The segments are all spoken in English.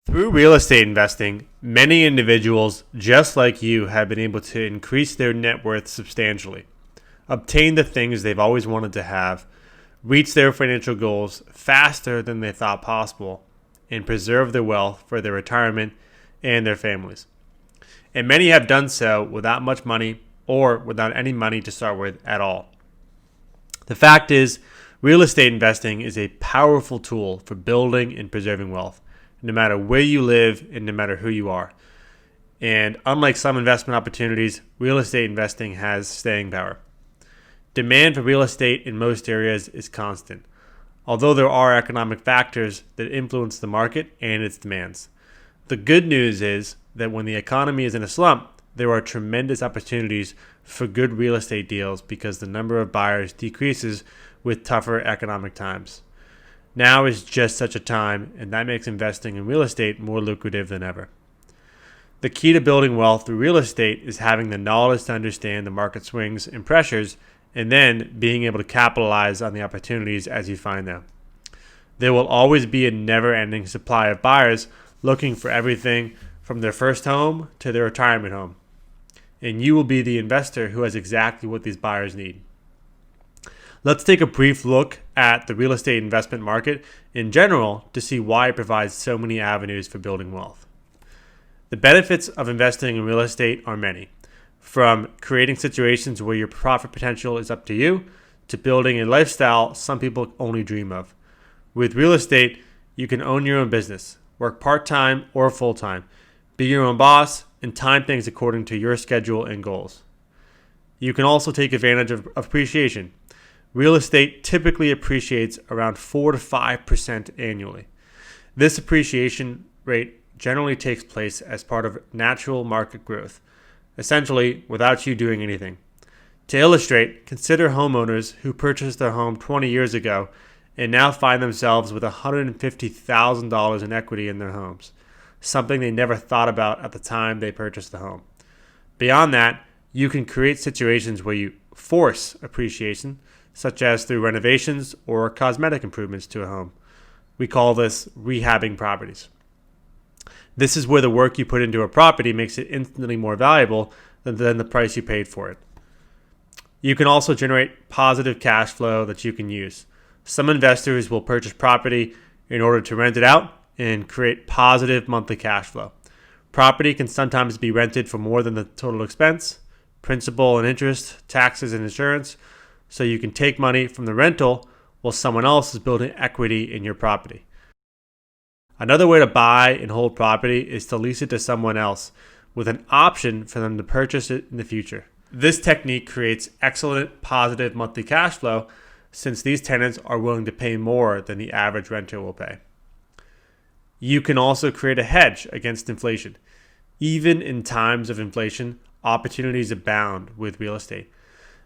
Through real estate investing, many individuals just like you have been able to increase their net worth substantially, obtain the things they've always wanted to have, reach their financial goals faster than they thought possible, and preserve their wealth for their retirement and their families. And many have done so without much money or without any money to start with at all. The fact is, real estate investing is a powerful tool for building and preserving wealth, no matter where you live and no matter who you are. And unlike some investment opportunities, real estate investing has staying power. Demand for real estate in most areas is constant, although there are economic factors that influence the market and its demands. The good news is that when the economy is in a slump, there are tremendous opportunities for good real estate deals because the number of buyers decreases with tougher economic times. Now is just such a time, and that makes investing in real estate more lucrative than ever. The key to building wealth through real estate is having the knowledge to understand the market swings and pressures, and then being able to capitalize on the opportunities as you find them. There will always be a never-ending supply of buyers looking for everything from their first home to their retirement home, and you will be the investor who has exactly what these buyers need. Let's take a brief look at the real estate investment market in general to see why it provides so many avenues for building wealth. The benefits of investing in real estate are many, from creating situations where your profit potential is up to you to building a lifestyle some people only dream of. With real estate, you can own your own business, work part-time or full-time, be your own boss, and time things according to your schedule and goals. You can also take advantage of appreciation. Real estate typically appreciates around 4 to 5% annually. This appreciation rate generally takes place as part of natural market growth, essentially without you doing anything. To illustrate, consider homeowners who purchased their home 20 years ago and now find themselves with $150,000 in equity in their homes, something they never thought about at the time they purchased the home. Beyond that, you can create situations where you force appreciation, such as through renovations or cosmetic improvements to a home. We call this rehabbing properties. This is where the work you put into a property makes it instantly more valuable than the price you paid for it. You can also generate positive cash flow that you can use. Some investors will purchase property in order to rent it out and create positive monthly cash flow. Property can sometimes be rented for more than the total expense, principal and interest, taxes and insurance, so you can take money from the rental while someone else is building equity in your property. Another way to buy and hold property is to lease it to someone else with an option for them to purchase it in the future. This technique creates excellent positive monthly cash flow since these tenants are willing to pay more than the average renter will pay. You can also create a hedge against inflation. Even in times of inflation, opportunities abound with real estate.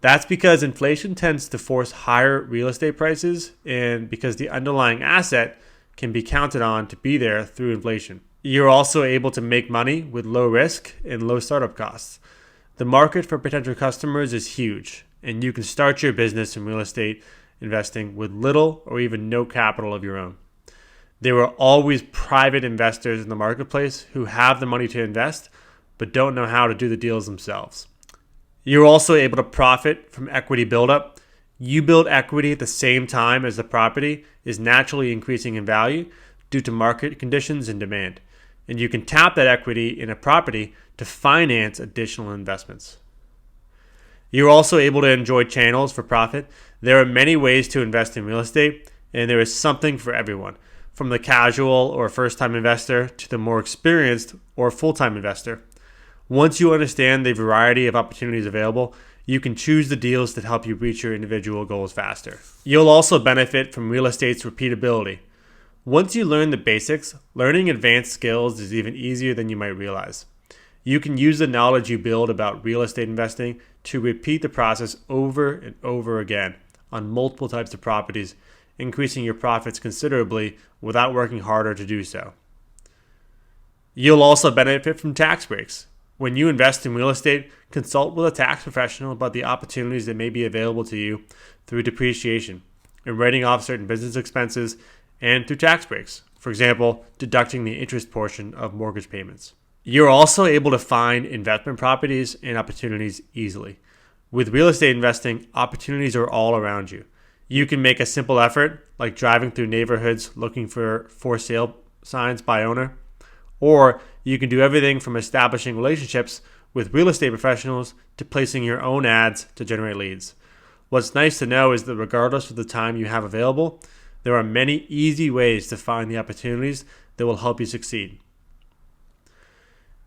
That's because inflation tends to force higher real estate prices and because the underlying asset can be counted on to be there through inflation. You're also able to make money with low risk and low startup costs. The market for potential customers is huge, and you can start your business in real estate investing with little or even no capital of your own. There are always private investors in the marketplace who have the money to invest but don't know how to do the deals themselves. You're also able to profit from equity buildup. You build equity at the same time as the property is naturally increasing in value due to market conditions and demand. And you can tap that equity in a property to finance additional investments. You're also able to enjoy channels for profit. There are many ways to invest in real estate, and there is something for everyone, from the casual or first-time investor to the more experienced or full-time investor. Once you understand the variety of opportunities available, you can choose the deals that help you reach your individual goals faster. You'll also benefit from real estate's repeatability. Once you learn the basics, learning advanced skills is even easier than you might realize. You can use the knowledge you build about real estate investing to repeat the process over and over again on multiple types of properties, increasing your profits considerably without working harder to do so. You'll also benefit from tax breaks. When you invest in real estate, consult with a tax professional about the opportunities that may be available to you through depreciation and writing off certain business expenses and through tax breaks. For example, deducting the interest portion of mortgage payments. You're also able to find investment properties and opportunities easily. With real estate investing, opportunities are all around you. You can make a simple effort, like driving through neighborhoods looking for sale signs by owner, or you can do everything from establishing relationships with real estate professionals to placing your own ads to generate leads. What's nice to know is that regardless of the time you have available, there are many easy ways to find the opportunities that will help you succeed.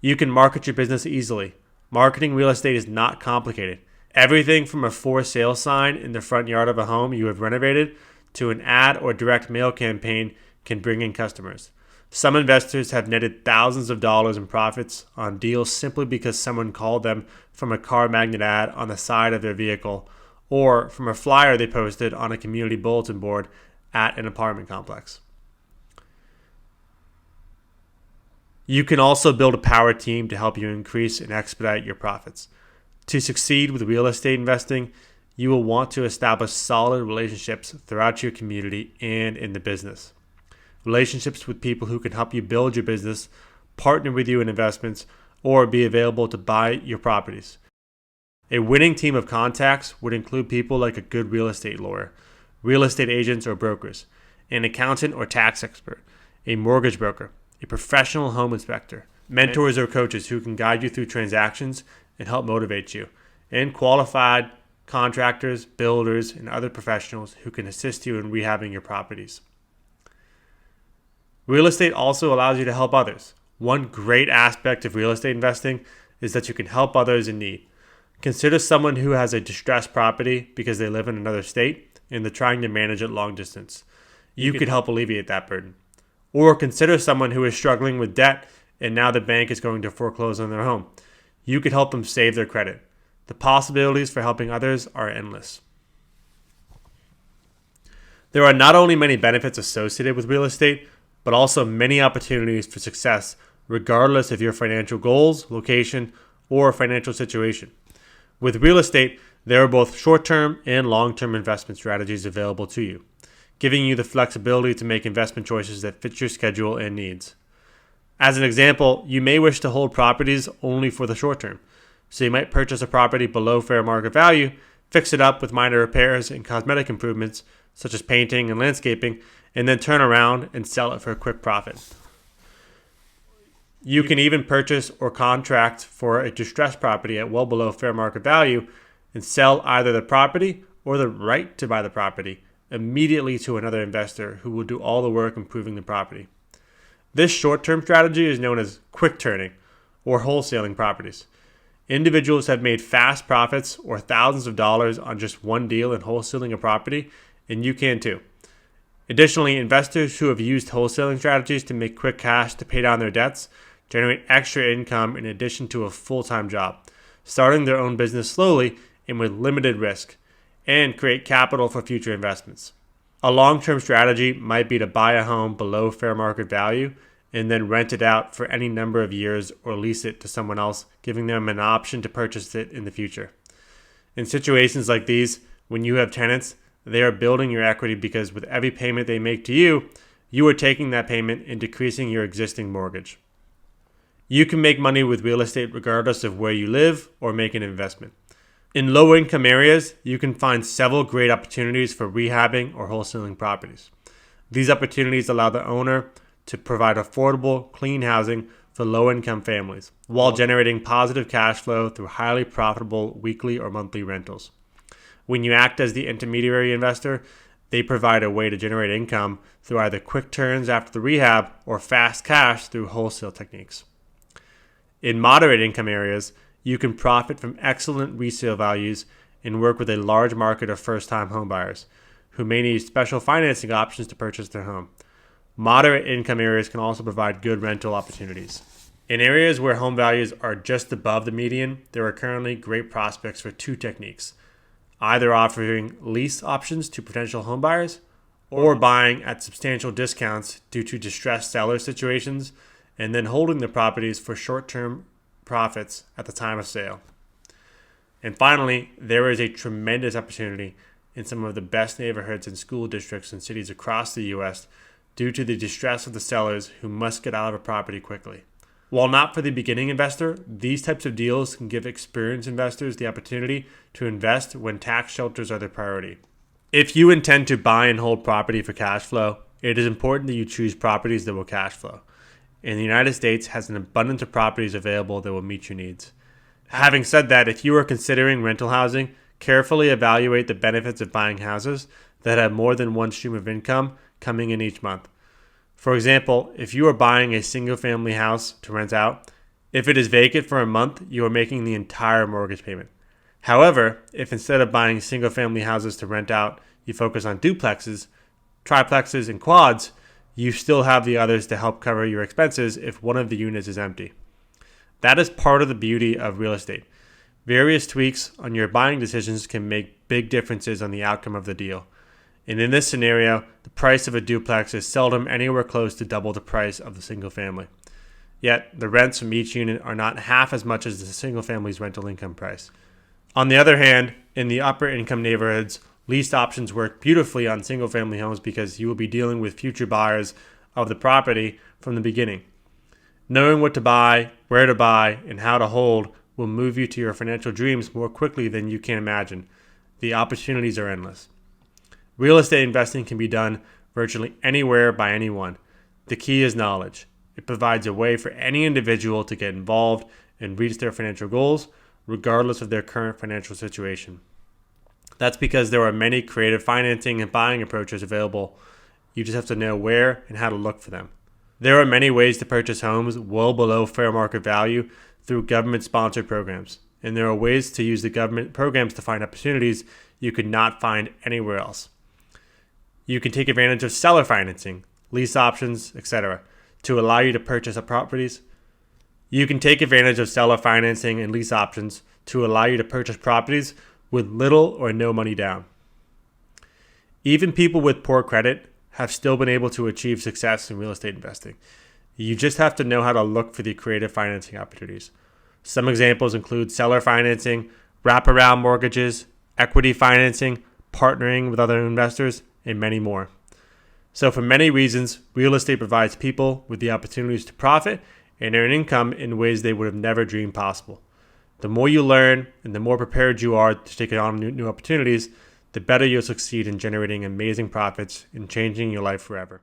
You can market your business easily. Marketing real estate is not complicated. Everything from a for sale sign in the front yard of a home you have renovated to an ad or direct mail campaign can bring in customers. Some investors have netted thousands of dollars in profits on deals simply because someone called them from a car magnet ad on the side of their vehicle or from a flyer they posted on a community bulletin board at an apartment complex. You can also build a power team to help you increase and expedite your profits. To succeed with real estate investing, you will want to establish solid relationships throughout your community and in the business. Relationships with people who can help you build your business, partner with you in investments, or be available to buy your properties. A winning team of contacts would include people like a good real estate lawyer, real estate agents or brokers, an accountant or tax expert, a mortgage broker, a professional home inspector, mentors or coaches who can guide you through transactions and help motivate you, and qualified contractors, builders, and other professionals who can assist you in rehabbing your properties. Real estate also allows you to help others. One great aspect of real estate investing is that you can help others in need. Consider someone who has a distressed property because they live in another state and they're trying to manage it long distance. You could help alleviate that burden. Or consider someone who is struggling with debt and now the bank is going to foreclose on their home. You could help them save their credit. The possibilities for helping others are endless. There are not only many benefits associated with real estate, but also many opportunities for success, regardless of your financial goals, location, or financial situation. With real estate, there are both short-term and long-term investment strategies available to you, giving you the flexibility to make investment choices that fit your schedule and needs. As an example, you may wish to hold properties only for the short term. So you might purchase a property below fair market value, fix it up with minor repairs and cosmetic improvements, such as painting and landscaping, and then turn around and sell it for a quick profit. You can even purchase or contract for a distressed property at well below fair market value and sell either the property or the right to buy the property immediately to another investor who will do all the work improving the property. This short-term strategy is known as quick turning or wholesaling properties. Individuals have made fast profits or thousands of dollars on just one deal in wholesaling a property, and you can too. Additionally, investors who have used wholesaling strategies to make quick cash to pay down their debts generate extra income in addition to a full-time job, starting their own business slowly and with limited risk, and create capital for future investments. A long-term strategy might be to buy a home below fair market value and then rent it out for any number of years or lease it to someone else, giving them an option to purchase it in the future. In situations like these, when you have tenants, they are building your equity because with every payment they make to you, you are taking that payment and decreasing your existing mortgage. You can make money with real estate regardless of where you live or make an investment. In low-income areas, you can find several great opportunities for rehabbing or wholesaling properties. These opportunities allow the owner to provide affordable, clean housing for low-income families, while generating positive cash flow through highly profitable weekly or monthly rentals. When you act as the intermediary investor, they provide a way to generate income through either quick turns after the rehab or fast cash through wholesale techniques. In moderate income areas, you can profit from excellent resale values and work with a large market of first-time homebuyers who may need special financing options to purchase their home. Moderate income areas can also provide good rental opportunities. In areas where home values are just above the median, there are currently great prospects for two techniques, either offering lease options to potential homebuyers or buying at substantial discounts due to distressed seller situations and then holding the properties for short-term profits at the time of sale. And finally, there is a tremendous opportunity in some of the best neighborhoods and school districts in cities across the U.S. due to the distress of the sellers who must get out of a property quickly. While not for the beginning investor, these types of deals can give experienced investors the opportunity to invest when tax shelters are their priority. If you intend to buy and hold property for cash flow, it is important that you choose properties that will cash flow. And the United States has an abundance of properties available that will meet your needs. Having said that, if you are considering rental housing, carefully evaluate the benefits of buying houses that have more than one stream of income coming in each month. For example, if you are buying a single-family house to rent out, if it is vacant for a month, you are making the entire mortgage payment. However, if instead of buying single-family houses to rent out, you focus on duplexes, triplexes, and quads, you still have the others to help cover your expenses if one of the units is empty. That is part of the beauty of real estate. Various tweaks on your buying decisions can make big differences on the outcome of the deal. And in this scenario, the price of a duplex is seldom anywhere close to double the price of the single family. Yet, the rents from each unit are not half as much as the single family's rental income price. On the other hand, in the upper income neighborhoods, lease options work beautifully on single family homes because you will be dealing with future buyers of the property from the beginning. Knowing what to buy, where to buy, and how to hold will move you to your financial dreams more quickly than you can imagine. The opportunities are endless. Real estate investing can be done virtually anywhere by anyone. The key is knowledge. It provides a way for any individual to get involved and reach their financial goals, regardless of their current financial situation. That's because there are many creative financing and buying approaches available. You just have to know where and how to look for them. There are many ways to purchase homes well below fair market value through government-sponsored programs, and there are ways to use the government programs to find opportunities you could not find anywhere else. You can take advantage of seller financing, lease options, etc., to allow you to purchase properties. You can take advantage of seller financing and lease options to allow you to purchase properties with little or no money down. Even people with poor credit have still been able to achieve success in real estate investing. You just have to know how to look for the creative financing opportunities. Some examples include seller financing, wraparound mortgages, equity financing, partnering with other investors, and many more. So for many reasons, real estate provides people with the opportunities to profit and earn income in ways they would have never dreamed possible. The more you learn and the more prepared you are to take on new opportunities, the better you'll succeed in generating amazing profits and changing your life forever.